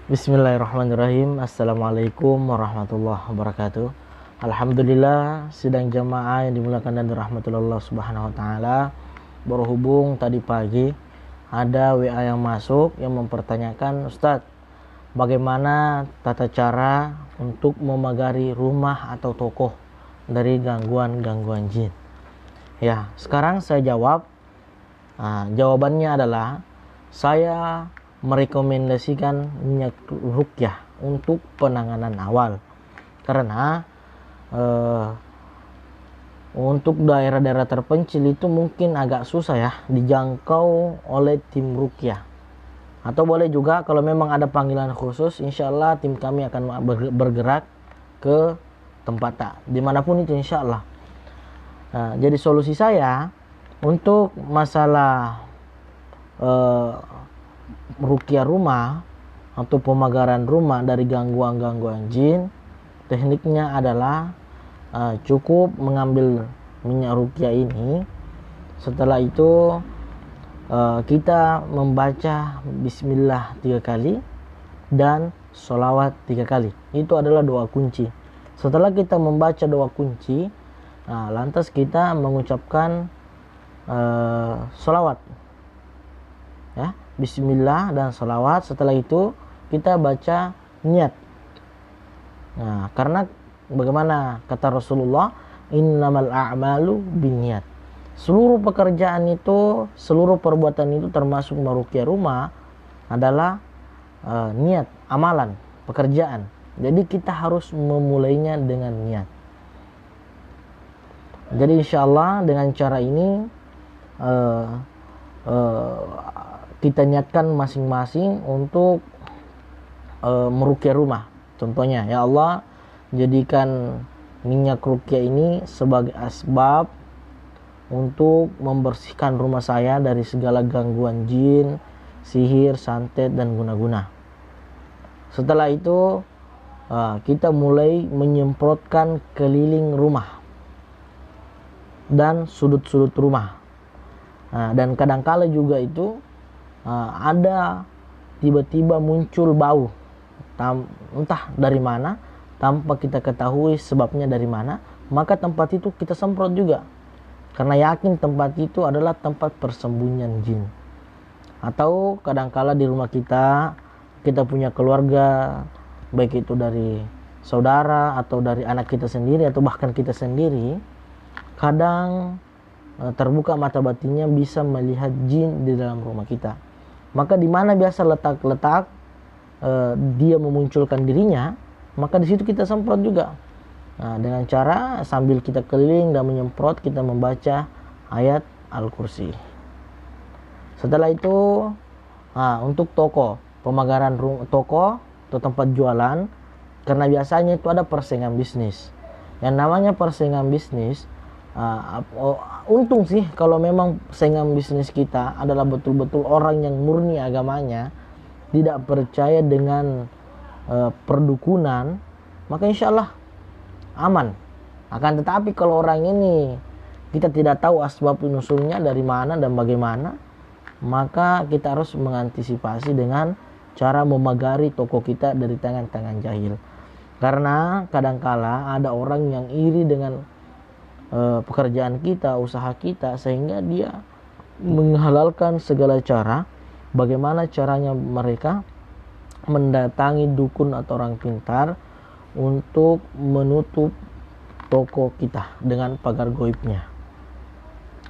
Bismillahirrahmanirrahim. Assalamualaikum warahmatullahi wabarakatuh. Alhamdulillah, sidang jamaah yang dimuliakan dan dirahmati Allah Subhanahu wa taala. Berhubung tadi pagi ada WA yang masuk yang mempertanyakan, Ustadz, bagaimana tata cara untuk memagari rumah atau toko dari gangguan-gangguan jin? Ya, sekarang saya jawab. Jawabannya adalah saya merekomendasikan minyak ruqyah untuk penanganan awal, karena untuk daerah-daerah terpencil itu mungkin agak susah ya dijangkau oleh tim ruqyah. Atau boleh juga kalau memang ada panggilan khusus, insya Allah tim kami akan bergerak ke tempat dimanapun itu, insya Allah. Jadi solusi saya untuk masalah ruqyah rumah atau pemagaran rumah dari gangguan-gangguan jin, tekniknya adalah cukup mengambil minyak ruqyah ini. Setelah itu kita membaca bismillah 3 kali dan sholawat 3 kali. Itu adalah doa kunci. Setelah kita membaca doa kunci, lantas kita mengucapkan sholawat, ya, bismillah dan sholawat. Setelah itu kita baca niat. Karena bagaimana kata Rasulullah, innamal a'malu binniyat. Seluruh pekerjaan itu, seluruh perbuatan itu termasuk meruqyah rumah adalah niat, amalan, pekerjaan. Jadi kita harus memulainya dengan niat. Jadi insyaallah dengan cara ini kita niatkan masing-masing untuk meruqyah rumah. Contohnya, ya Allah, jadikan minyak ruqyah ini sebagai asbab untuk membersihkan rumah saya dari segala gangguan jin, sihir, santet, dan guna-guna. Setelah itu kita mulai menyemprotkan keliling rumah dan sudut-sudut rumah. Dan kadangkala juga itu ada tiba-tiba muncul bau, entah dari mana, tanpa kita ketahui sebabnya dari mana, maka tempat itu kita semprot juga, karena yakin tempat itu adalah tempat persembunyian jin. Atau kadangkala di rumah kita punya keluarga, baik itu dari saudara atau dari anak kita sendiri atau bahkan kita sendiri, kadang terbuka mata batinnya bisa melihat jin di dalam rumah kita. Maka di mana biasa letak-letak dia memunculkan dirinya, maka di situ kita semprot juga. Dengan cara sambil kita keliling dan menyemprot, kita membaca ayat Al-Kursi. Setelah itu untuk toko, pemagaran toko atau tempat jualan, karena biasanya itu ada persaingan bisnis. Yang namanya persaingan bisnis, untung sih kalau memang saingan bisnis kita adalah betul-betul orang yang murni agamanya, tidak percaya dengan perdukunan, maka insya Allah aman. Akan tetapi kalau orang ini kita tidak tahu asbab nusulnya dari mana dan bagaimana, maka kita harus mengantisipasi dengan cara memagari toko kita dari tangan-tangan jahil. Karena kadangkala ada orang yang iri dengan pekerjaan kita, usaha kita, sehingga dia menghalalkan segala cara. Bagaimana caranya mereka mendatangi dukun atau orang pintar untuk menutup toko kita dengan pagar goibnya.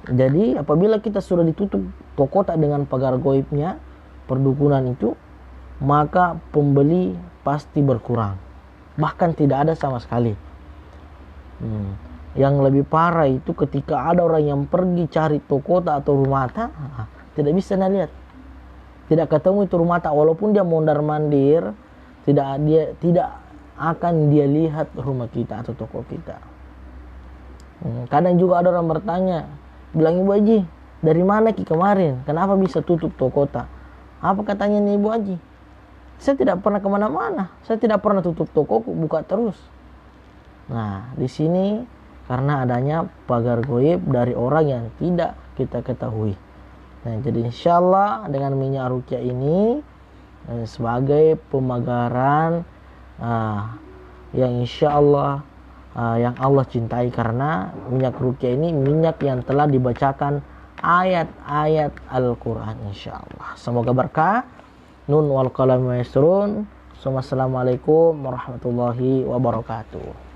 Jadi apabila kita sudah ditutup toko tak dengan pagar goibnya, perdukunan itu, maka pembeli pasti berkurang, bahkan tidak ada sama sekali. Yang lebih parah itu ketika ada orang yang pergi cari toko atau rumah tidak bisa lihat, tidak ketemu itu rumah, walaupun dia mondar-mandir, tidak akan dia lihat rumah kita atau toko kita. Kadang juga ada orang bertanya, bilang, Ibu Haji, dari mana Ki kemarin? Kenapa bisa tutup toko tak? Apa katanya nih Ibu Haji? Saya tidak pernah kemana-mana, saya tidak pernah tutup toko, buka terus. Nah, di sini karena adanya pagar goib dari orang yang tidak kita ketahui. Nah, jadi insya Allah dengan minyak ruqyah ini sebagai pemagaran yang insya Allah yang Allah cintai, karena minyak ruqyah ini minyak yang telah dibacakan ayat-ayat Al-Quran insya Allah. Semoga berkah. Nun wal qalam yasrun. Assalamualaikum warahmatullahi wabarakatuh.